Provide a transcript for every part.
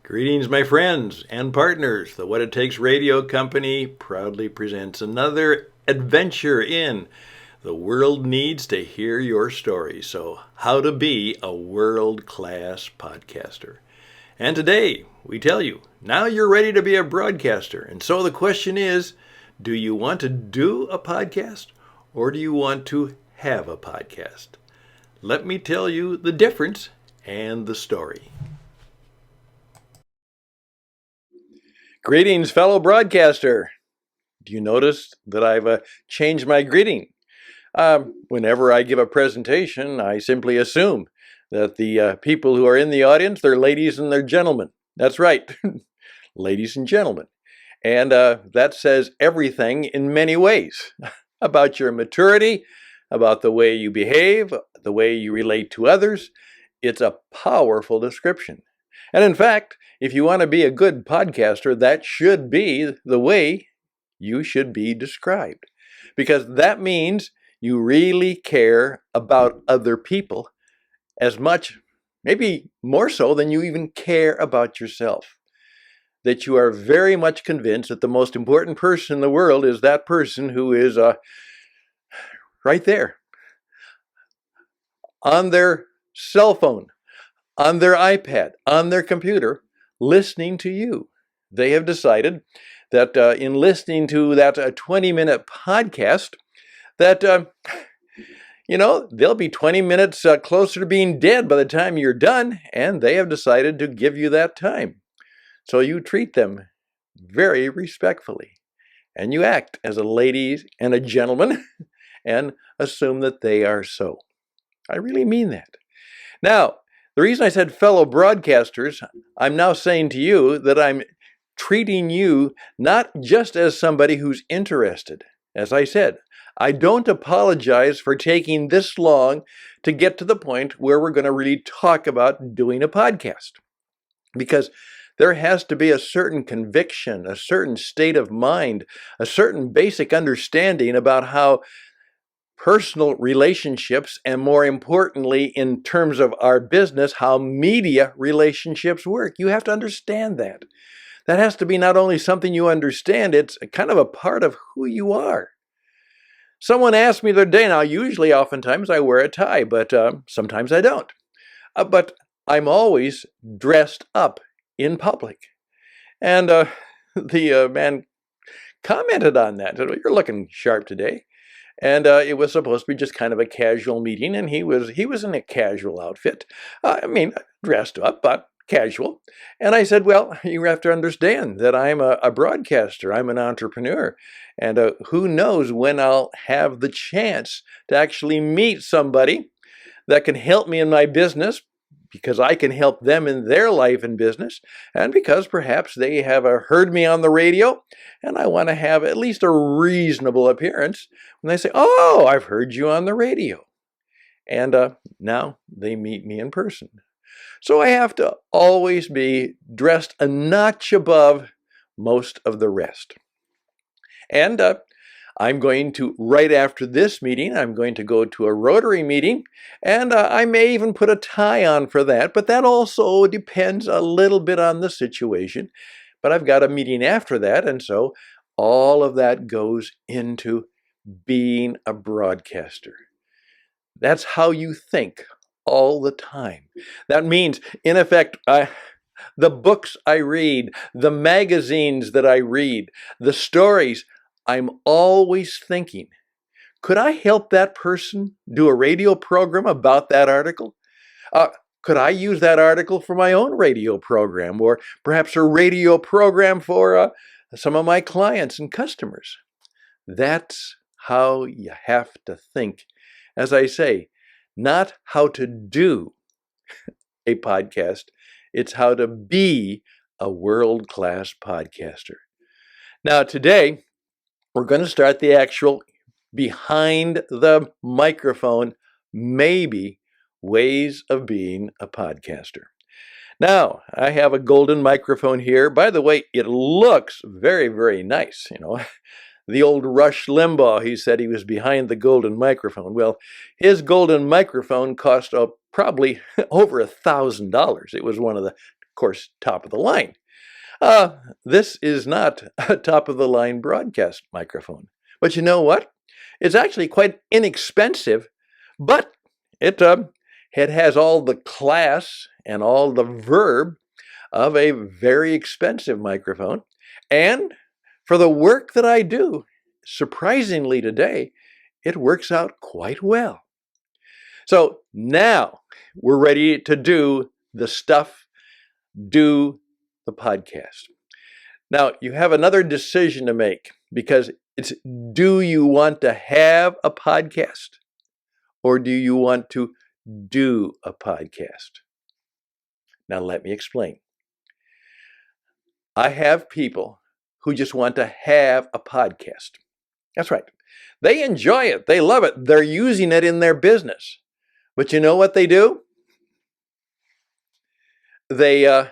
Greetings, my friends and partners. The What It Takes Radio Company proudly presents another adventure in The World Needs to Hear Your Story. So, how to be a world-class podcaster. And today, we tell you, now you're ready to be a broadcaster. And so the question is, do you want to do a podcast or do you want to have a podcast? Let me tell you the difference and the story. Greetings, fellow broadcaster. Do you notice that I've changed my greeting? Whenever I give a presentation, I simply assume that the people who are in the audience, they're ladies and they're gentlemen. That's right, ladies and gentlemen. And that says everything in many ways about your maturity, about the way you behave, the way you relate to others. It's a powerful description. And in fact, if you want to be a good podcaster, that should be the way you should be described. Because that means you really care about other people as much, maybe more so than you even care about yourself. That you are very much convinced that the most important person in the world is that person who is right there on their cell phone, on their iPad, on their computer, listening to you. They have decided that in listening to that 20-minute podcast, that, they'll be 20 minutes closer to being dead by the time you're done, and they have decided to give you that time. So you treat them very respectfully, and you act as a lady and a gentleman and assume that they are so. I really mean that. Now, the reason I said fellow broadcasters, I'm now saying to you that I'm treating you not just as somebody who's interested. As I said, I don't apologize for taking this long to get to the point where we're going to really talk about doing a podcast. Because there has to be a certain conviction, a certain state of mind, a certain basic understanding about how personal relationships, and more importantly, in terms of our business, how media relationships work. You have to understand that. That has to be not only something you understand, it's kind of a part of who you are. Someone asked me the other day, now usually oftentimes I wear a tie, but sometimes I don't. But I'm always dressed up in public. And the man commented on that. Said, well, you're looking sharp today. And it was supposed to be just kind of a casual meeting, and he was in a casual outfit. Dressed up, but casual. And I said, well, you have to understand that I'm a broadcaster. I'm an entrepreneur. And who knows when I'll have the chance to actually meet somebody that can help me in my business, because I can help them in their life and business, and because perhaps they have heard me on the radio, and I want to have at least a reasonable appearance when they say, oh, I've heard you on the radio. And now they meet me in person. So I have to always be dressed a notch above most of the rest. And I'm going to, right after this meeting, I'm going to go to a Rotary meeting, and I may even put a tie on for that, but that also depends a little bit on the situation. But I've got a meeting after that, and so all of that goes into being a broadcaster. That's how you think all the time. That means, in effect, the books I read, the magazines that I read, the stories, I'm always thinking, could I help that person do a radio program about that article? Could I use that article for my own radio program, or perhaps a radio program for some of my clients and customers? That's how you have to think. As I say, not how to do a podcast, it's how to be a world-class podcaster. Now, today, we're going to start the actual behind the microphone, maybe, ways of being a podcaster. Now, I have a golden microphone here. By the way, it looks very, very nice. The old Rush Limbaugh, he said he was behind the golden microphone. Well, his golden microphone cost probably over $1,000. It was one of the course, top of the line. This is not a top-of-the-line broadcast microphone. But you know what? It's actually quite inexpensive, but it has all the class and all the verb of a very expensive microphone. And for the work that I do, surprisingly today, it works out quite well. So now we're ready to do the stuff, do the podcast. Now, you have another decision to make, because it's, do you want to have a podcast, or do you want to do a podcast? Now, let me explain. I have people who just want to have a podcast. That's right. They enjoy it. They love it. They're using it in their business. But you know what they do? They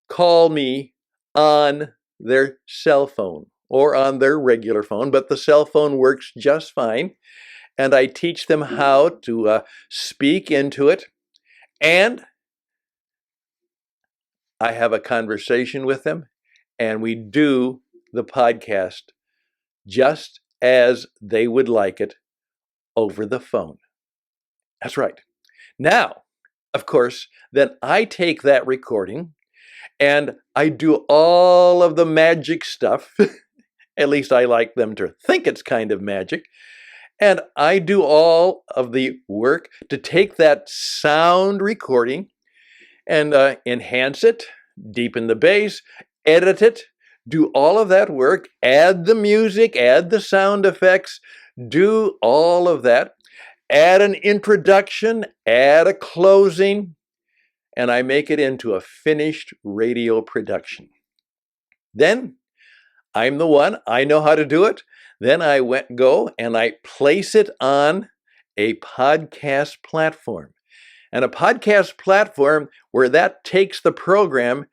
call me on their cell phone or on their regular phone, but the cell phone works just fine. And I teach them how to speak into it. And I have a conversation with them, and we do the podcast just as they would like it, over the phone. That's right. Now, of course, then I take that recording and I do all of the magic stuff. At least I like them to think it's kind of magic. And I do all of the work to take that sound recording and enhance it, deepen the bass, edit it, do all of that work, add the music, add the sound effects, do all of that, add an introduction, add a closing, and I make it into a finished radio production. Then I'm the one, I know how to do it. Then I go and I place it on a podcast platform. And a podcast platform where that takes the program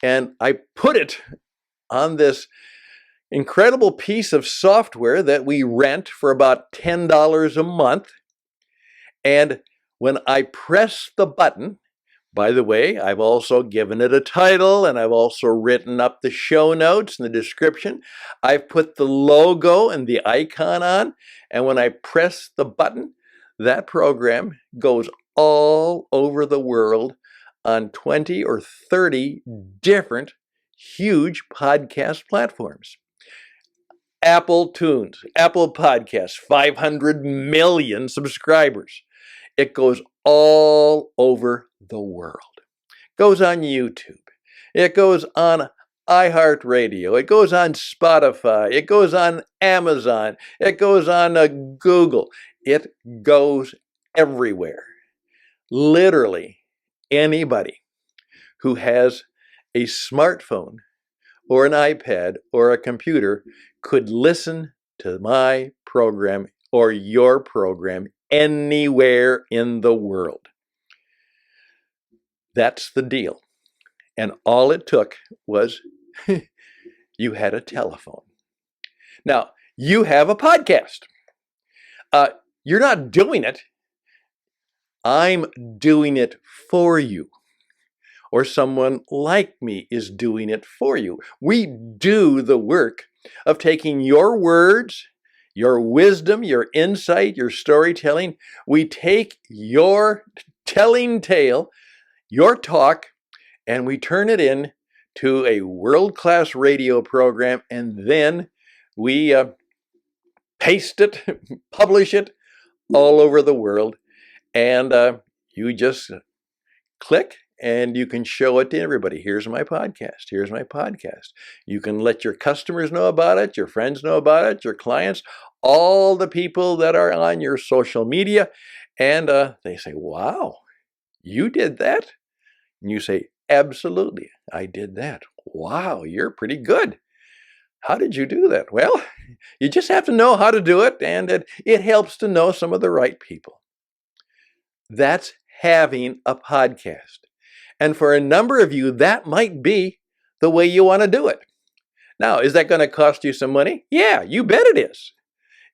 and I put it on this incredible piece of software that we rent for about $10 a month. And when I press the button, by the way, I've also given it a title, and I've also written up the show notes and the description. I've put the logo and the icon on, and when I press the button, that program goes all over the world on 20 or 30 different huge podcast platforms. Apple Tunes, Apple Podcasts, 500 million subscribers. It goes all over the world. It goes on YouTube. It goes on iHeartRadio. It goes on Spotify. It goes on Amazon. It goes on Google. It goes everywhere. Literally anybody who has a smartphone or an iPad or a computer could listen to my program or your program anywhere in the world. That's the deal. And all it took was you had a telephone. Now, you have a podcast. You're not doing it. I'm doing it for you. Or someone like me is doing it for you. We do the work of taking your words, your wisdom, your insight, your storytelling. We take your telling tale, your talk, and we turn it in to a world-class radio program, and then we paste it, publish it all over the world, and you just click and you can show it to everybody. Here's my podcast. Here's my podcast. You can let your customers know about it, your friends know about it, your clients, all the people that are on your social media, and they say, wow, you did that? And you say, absolutely, I did that. Wow, you're pretty good. How did you do that? Well, you just have to know how to do it, and it helps to know some of the right people. That's having a podcast. And for a number of you, that might be the way you want to do it. Now, is that going to cost you some money? Yeah, you bet it is.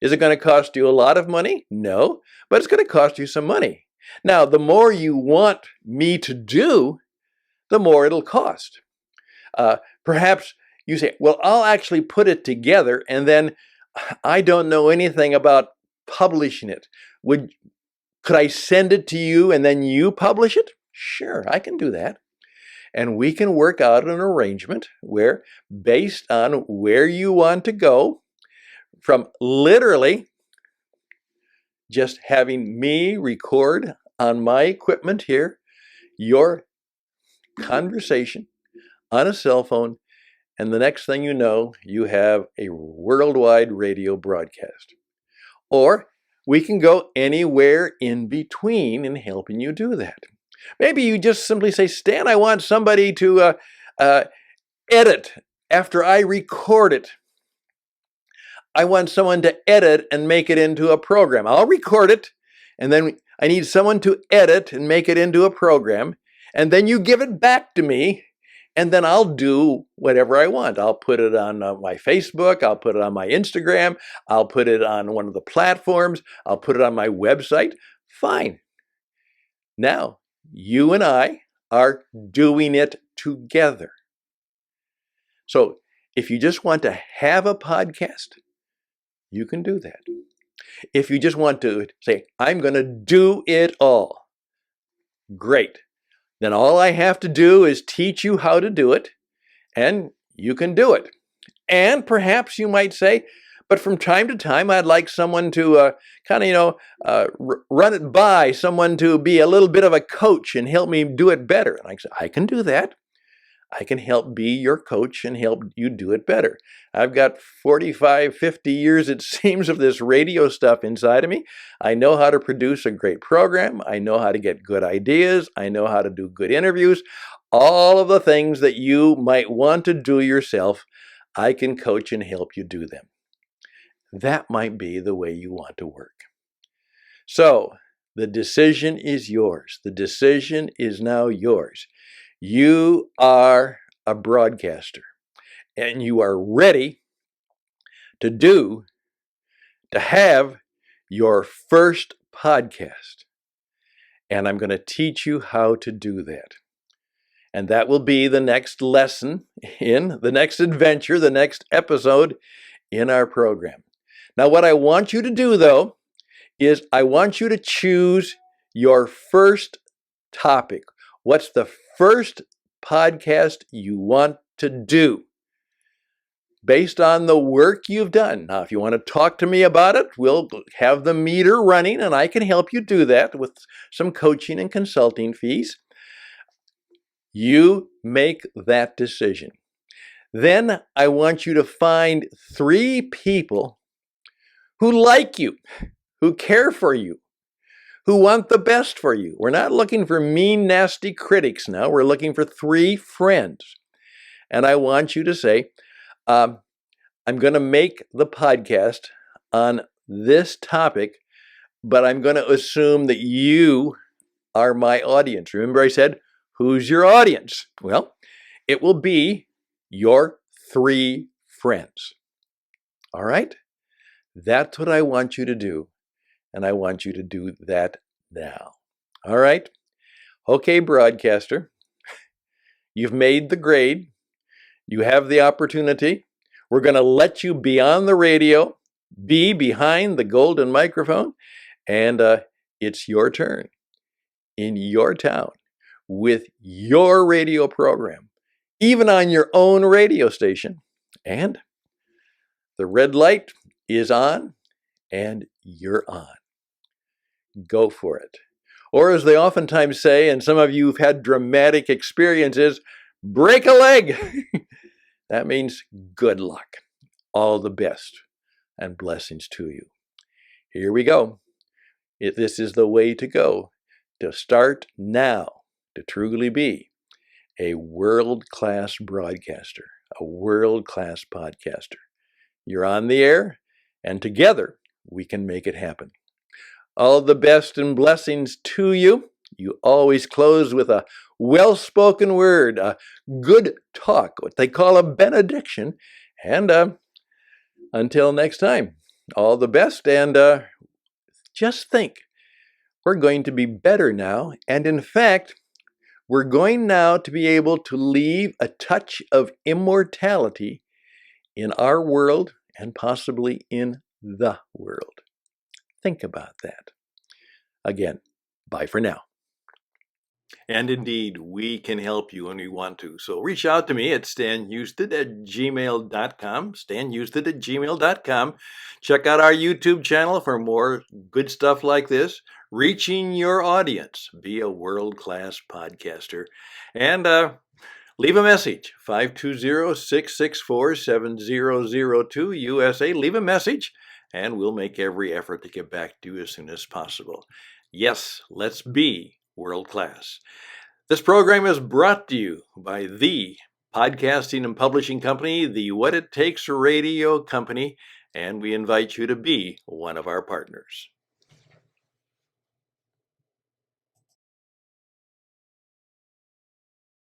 Is it going to cost you a lot of money? No, but it's going to cost you some money. Now, the more you want me to do, the more it'll cost. Perhaps you say, well, I'll actually put it together, and then I don't know anything about publishing it. Could I send it to you and then you publish it? Sure, I can do that. And we can work out an arrangement where, based on where you want to go, from literally just having me record on my equipment here your conversation on a cell phone, and the next thing you know, you have a worldwide radio broadcast. Or we can go anywhere in between in helping you do that. Maybe you just simply say, Stan, I want somebody to edit after I record it. I want someone to edit and make it into a program. I'll record it, and then I need someone to edit and make it into a program, and then you give it back to me, and then I'll do whatever I want. I'll put it on my Facebook, I'll put it on my Instagram, I'll put it on one of the platforms, I'll put it on my website. Fine. Now, you and I are doing it together. So if you just want to have a podcast, you can do that. If you just want to say, I'm going to do it all, great. Then all I have to do is teach you how to do it, and you can do it. And perhaps you might say, but from time to time, I'd like someone to run it by, someone to be a little bit of a coach and help me do it better. And I say, I can do that. I can help be your coach and help you do it better. I've got 45, 50 years, it seems, of this radio stuff inside of me. I know how to produce a great program. I know how to get good ideas. I know how to do good interviews. All of the things that you might want to do yourself, I can coach and help you do them. That might be the way you want to work. So the decision is yours. The decision is now yours. You are a broadcaster, and you are ready to have your first podcast. And I'm going to teach you how to do that. And that will be the next lesson in the next adventure, the next episode in our program. Now, what I want you to do, though, is I want you to choose your first topic. What's the first podcast you want to do based on the work you've done? Now, if you want to talk to me about it, we'll have the meter running, and I can help you do that with some coaching and consulting fees. You make that decision. Then I want you to find 3 people who like you, who care for you, who want the best for you. We're not looking for mean, nasty critics now. We're looking for 3 friends. And I want you to say, I'm going to make the podcast on this topic, but I'm going to assume that you are my audience. Remember I said, who's your audience? Well, it will be your 3 friends. All right? That's what I want you to do. And I want you to do that now. All right? Okay, broadcaster. You've made the grade. You have the opportunity. We're going to let you be on the radio, be behind the golden microphone, and it's your turn in your town with your radio program, even on your own radio station. And the red light is on, and you're on. Go for it. Or as they oftentimes say, and some of you have had dramatic experiences, break a leg. That means good luck. All the best and blessings to you. Here we go. This is the way to go, to start now, to truly be a world-class broadcaster, a world-class podcaster. You're on the air, and together we can make it happen. All the best and blessings to you. You always close with a well-spoken word, a good talk, what they call a benediction. And until next time, all the best. And just think, we're going to be better now. And in fact, We're going now to be able to leave a touch of immortality in our world and possibly in the world. Think about that. Again, bye for now. And indeed, we can help you when we want to. So reach out to me at stanhouston@gmail.com, stanhouston@gmail.com. Check out our YouTube channel for more good stuff like this. Reaching your audience, be a world-class podcaster. And leave a message, 520-664-7002 USA. Leave a message, and we'll make every effort to get back to you as soon as possible. Yes, let's be world-class. This program is brought to you by the podcasting and publishing company, the What It Takes Radio Company, and we invite you to be one of our partners.